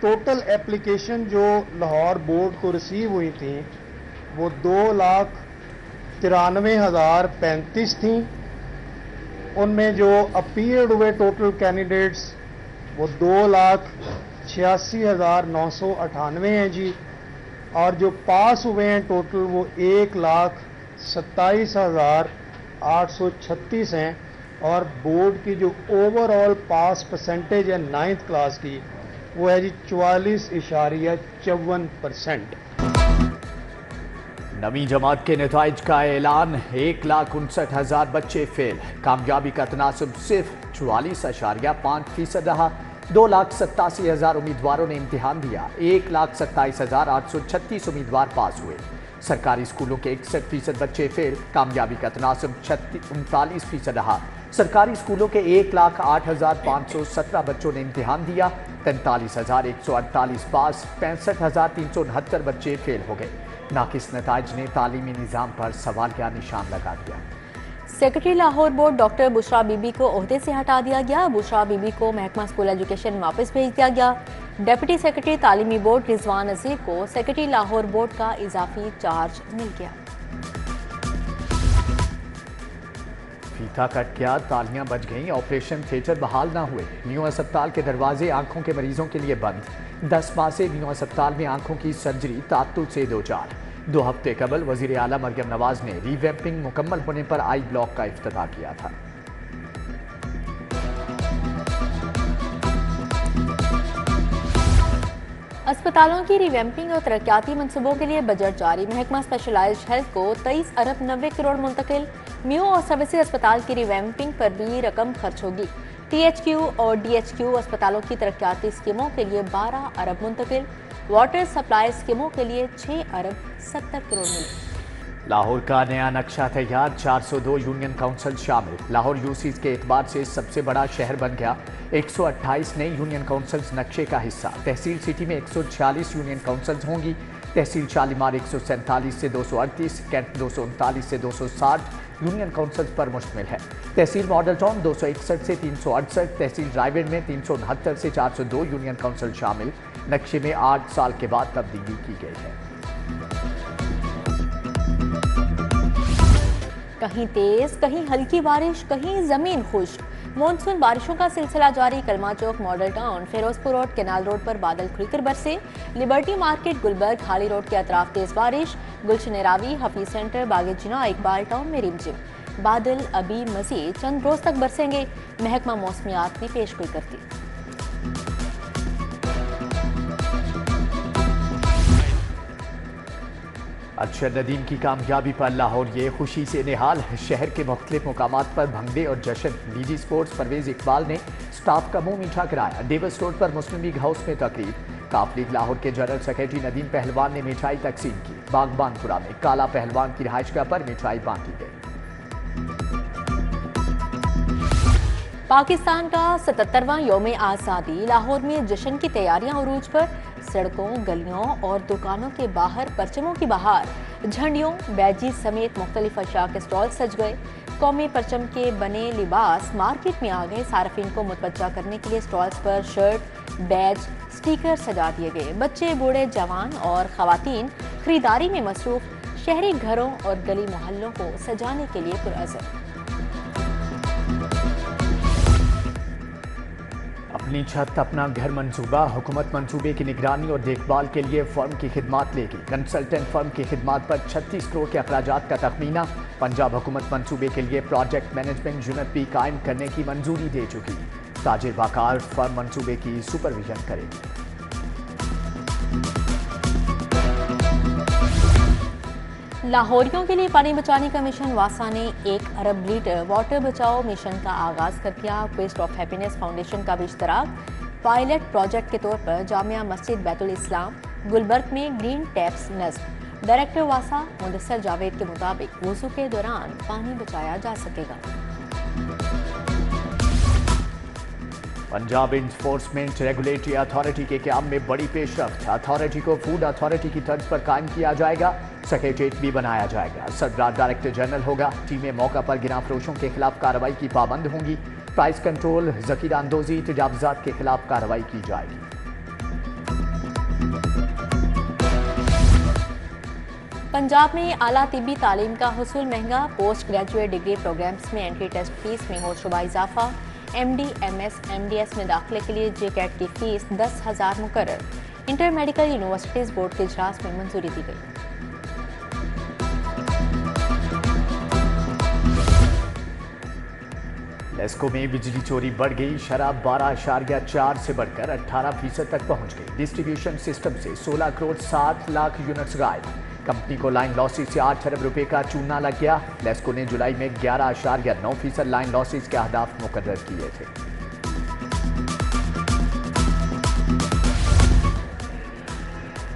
Total application जो Lahore board को receive हुई थी वो 2,93,035 थी। उनमें जो अपीयर्ड हुए टोटल कैंडिडेट्स वो 2,86,998 हैं जी, और जो पास हुए हैं टोटल वो 1,27,836 हैं, और बोर्ड की जो ओवरऑल पास परसेंटेज है 9th क्लास की वो है जी 44.54%। नवी जमात के नताइज का ऐलान, 1,59,000 बच्चे फेल। कामयाबी का तनासब सिर्फ 44.5% रहा। 2,87,000 उम्मीदवारों ने इम्तिहान दिया। 1,27,836 उम्मीदवार पास हुए। सरकारी स्कूलों के 61% बच्चे फेल। कामयाबी का तनासब 39% रहा। सरकारी स्कूलों के 1,08,517 बच्चों ने इम्तिहान दिया। 43,148 पास, 65,369 बच्चे फेल हो गए। नाकिस नताइज ने तालीमी निज़ाम पर सवालिया निशान लगा दिया। Secretary Lahore board doctor Bushra Bibi को ओहदे से हटा दिया गया। बुशरा बीबी को महकमा स्कूल एजुकेशन वापस भेज दिया गया। डिप्टी सेक्रेटरी तालीमी बोर्ड रिजवान नज़ीर को सेक्रेटरी लाहौर बोर्ड का इजाफी चार्ज मिल गया। फीता कट गया, तालियां बज गईं, ऑपरेशन थिएटर बहाल ना हुए। न्यू अस्पताल के दरवाजे आंखों के मरीजों के लिए बंद। 10 माह से न्यू अस्पताल में आंखों की सर्जरी तात्तुल से 2 हफ्ते कबल वजीर आला मरियम नवाज ने रीवैम्पिंग मुकम्मल होने पर आई ब्लॉक का इफ्तिताह किया था। अस्पतालों की रिवैम्पिंग और तरक्याती मनसूबों के लिए बजट जारी। महकमा स्पेशलाइज्ड हेल्थ को 23 अरब 90 करोड़ मुंतकिल। म्यू और सर्विसेज अस्पताल की रिवैम्पिंग पर भी रकम खर्च होगी। THQ और DHQ अस्पतालों की तरक्याती स्कीमों के लिए 12 अरब मुंतकिल। वाटर सप्लाई स्कीमों के लिए 6 अरब 70 करोड़ मिले। लाहौर का नया नक्शा तैयार, 402 यूनियन काउंसिल शामिल। लाहौर यूसीज के एतबार से सबसे बड़ा शहर बन गया। 128 नई यूनियन काउंसिल्स नक्शे का हिस्सा। तहसील सिटी में 146 यूनियन काउंसिल्स होंगी। तहसील शालीमार 147 से 238, कैंट 239 से 260 यूनियन काउंसिल्स पर मुश्तमिल है। तहसील मॉडल टाउन 261 से 368, तहसील ड्राइविड में 369 से 402 यूनियन काउंसिल शामिल। नक्शे में 8 साल के बाद तब्दीली की गई है। कहीं तेज, कहीं हल्की बारिश, कहीं जमीन खुश्क। मॉनसून बारिशों का सिलसिला जारी। Kalma Chowk, Model Town, Ferozepur road, canal road पर बादल खुलकर बरसे। लिबर्टी मार्केट, गुलबर्ग, हाली रोड के अतराफ तेज बारिश। गुलशन रावी, हफीज सेंटर, बागे जिना, इकबाल टाउन में रिमझिम। बादल अभी मजीद चंद रोज तक बरसेंगे। महकमा मौसमियात ने पेशगोई कर दी। अरशद नदीम की कामयाबी पर लाहौर ये खुशी से निहाल। शहर के मुख्तलिफ मुकामात पर भंगड़े और जश्न। डीजी स्पोर्ट्स परवेज इकबाल ने स्टाफ का मुंह मीठा कराया। डेविस रोड पर मुस्लिम लीग हाउस में तकरीब। काफ लीग लाहौर के जनरल सेक्रेटरी नदीम पहलवान ने मिठाई तकसीम की। बागबानपुरा में काला पहलवान की रिहाइशगाह पर मिठाई बांटी गई। पाकिस्तान का 77वां यौम आज़ादी। लाहौर में जश्न की तैयारियां उरूज पर। सड़कों, गलियों और दुकानों के बाहर परचमों की बहार। झंडियों, बैजीज समेत मुख्तलिफ अशिया के स्टॉल सज गए। कौमी परचम के बने लिबास मार्केट में आ गए। सार्फिन को मुतवज्जा करने के लिए स्टॉल्स पर शर्ट, बैज, स्टिकर सजा दिए गए। बच्चे, बूढ़े, जवान और खवातीन खरीदारी में मसरूफ। शहरी घरों और गली मोहल्लों को सजाने के लिए पुरअज़र। अपनी छत अपना घर मंसूबा। हुकूमत मंसूबे की निगरानी और देखभाल के लिए फर्म की खिदमात लेगी। कंसल्टेंट फर्म की खिदमात पर 36 करोड़ के अखराजात का तखमीना। पंजाब हुकूमत मंसूबे के लिए प्रोजेक्ट मैनेजमेंट यूनिट भी कायम करने की मंजूरी दे चुकी। ताजिर बाकार फर्म मंसूबे की सुपरविजन करेगी। लाहौरियों के लिए पानी बचाने का मिशन वासा ने 1 अरब लीटर वाटर बचाओ मिशन का आगाज कर दिया। क्वेस्ट ऑफ हैप्पीनेस फाउंडेशन का भी इश्तराक। पायलट प्रोजेक्ट के तौर पर जामिया मस्जिद बैतुल इस्लाम गुलबर्ग में ग्रीन टैप्स नस्ब। डायरेक्टर वासा मुदस्सर जावेद के मुताबिक वुज़ू के दौरान पानी बचाया जा सकेगा। पंजाब इन्फोर्समेंट रेगुलेटरी अथॉरिटी के क़याम में बड़ी पेशरफ्त। अथॉरिटी को फूड अथॉरिटी की तर्ज पर कायम किया जाएगा। सेक्रेटरीट भी बनाया जाएगा। सरदार डायरेक्टर जनरल होगा। टीमें मौका पर गिरा फरोशों के खिलाफ कार्रवाई की पाबंद होंगी। प्राइस कंट्रोल, जखीरा अंदोजी, तजावुज़ात के खिलाफ कार्रवाई की जाएगी। पंजाब में आला तिब्बी तालीम का हुसूल महंगा, पोस्ट ग्रेजुएट डिग्री प्रोग्राम्स में एंट्री टेस्ट फीस में हो शुबा इजाफा। MD, MS, MDS में दाखिले के लिए JCAT की फीस 10,000 मुकर्रर। इंटर मेडिकल यूनिवर्सिटीज बोर्ड के इजलास में मंजूरी दी गई। लेस्को में बिजली चोरी बढ़ गई, शराब 12.4 से बढ़कर 18% तक पहुंच गई। डिस्ट्रीब्यूशन सिस्टम से 16 करोड़ 7 लाख यूनिट्स गायब। कंपनी को लाइन लॉसेज से 8 अरब रुपए का चूना लग गया। लेस्को ने जुलाई में 11.9% लाइन लॉसेज के अहदाफ मुकर्रर किए थे।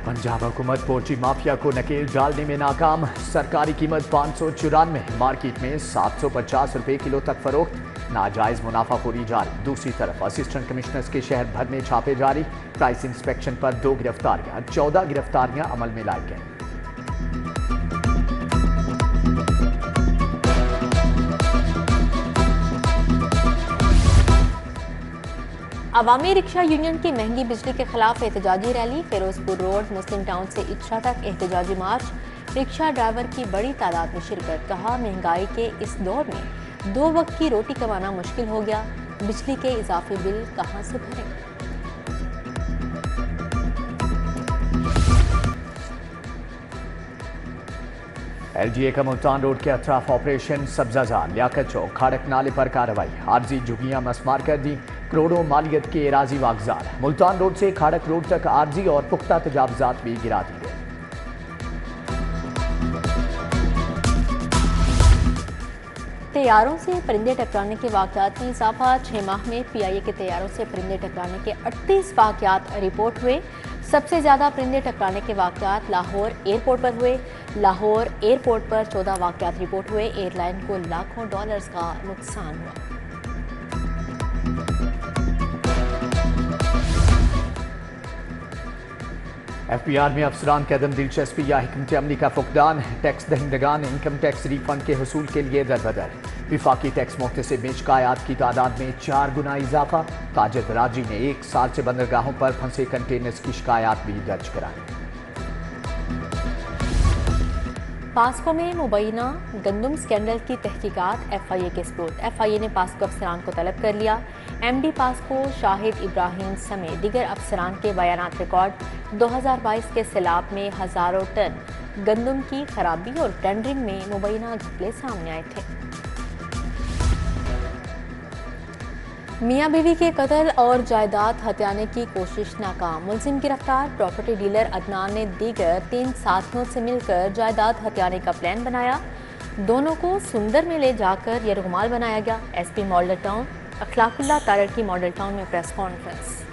पंजाब हुकूमत पोल्ट्री माफिया को नकेल डालने में नाकाम। सरकारी कीमत 594, मार्केट में 750 रुपए किलो तक फरोख्त। नाजायज मुनाफाखोरी जारी। दूसरी तरफ असिस्टेंट कमिश्नर्स के शहर भर में छापे जारी। प्राइस इंस्पेक्शन पर 2 गिरफ्तारियां, 14 गिरफ्तारियां अमल में लाई गई। अवामी रिक्शा यूनियन की महंगी बिजली के खिलाफ एहतजाजी रैली। फिरोजपुर रोड मुस्लिम टाउन से इच्छा तक एहतजाजी मार्च। रिक्शा ड्राइवर की बड़ी तादाद में शिरकत। कहा, महंगाई के इस दौर में 2 वक्त की रोटी कमाना मुश्किल हो गया। बिजली के इजाफी बिल कहां से भरें? LGA का मुल्तान रोड के अतराफ ऑपरेशन सब्जाजार, लियाकत चौक, खाड़क नाले पर कार्रवाई। आरजी झुग्गियां मसमार कर दी। करोड़ों मालियत के एराजी वागजार। मुल्तान रोड से खाड़क रोड तक आरजी और पुख्ता तजावजात भी गिरा दी गए। तैयारों से परिंदे टकराने के वाकयात में इजाफा। 6 माह में PIA के तैयारों से परिंदे टकराने के 38 वाकयात रिपोर्ट हुए। सबसे ज्यादा परिंदे टकराने के वाकयात लाहौर एयरपोर्ट पर हुए। लाहौर एयरपोर्ट पर 14 वाकयात रिपोर्ट हुए। एयरलाइन को लाखों डॉलर्स का नुकसान हुआ। FBR में अफसरान की अदम दिलचस्पी या हिकमत अमली का फुकदान। टैक्स दहिंदगान इनकम टैक्स रिफंड के हसूल के लिए दरबदर। विफाकी टैक्स मुख्तसिब में शिकायत की तादाद में 4 गुना इजाफा। ताजर बरादरी ने 1 साल से बंदरगाहों पर फंसे कंटेनर्स की शिकायत भी दर्ज कराई। पास्को में मुबैना गंदम स्कैंडल की तहकीकात FIA के सपुर्द। FIA ने पास्को अफसरान को तलब कर लिया। MD पास्को शाहिद इब्राहिम समेत दीगर अफसरान के बयानात रिकॉर्ड। 2022 के सैलाब में हजारों टन गंदम की खराबी और टेंडरिंग में मुबैना घपले सामने आए थे। मियां बीवी के कत्ल और जायदाद हथियाने की कोशिश नाकाम। मुलजिम गिरफ्तार। प्रॉपर्टी डीलर अदनान ने दीगर 3 साथियों से मिलकर जायदाद हथियाने का प्लान बनाया। दोनों को सुंदर में ले जाकर यरगुमाल बनाया गया। SP मॉडल टाउन अखलाकुल्ला तारड़ की मॉडल टाउन में प्रेस कॉन्फ्रेंस।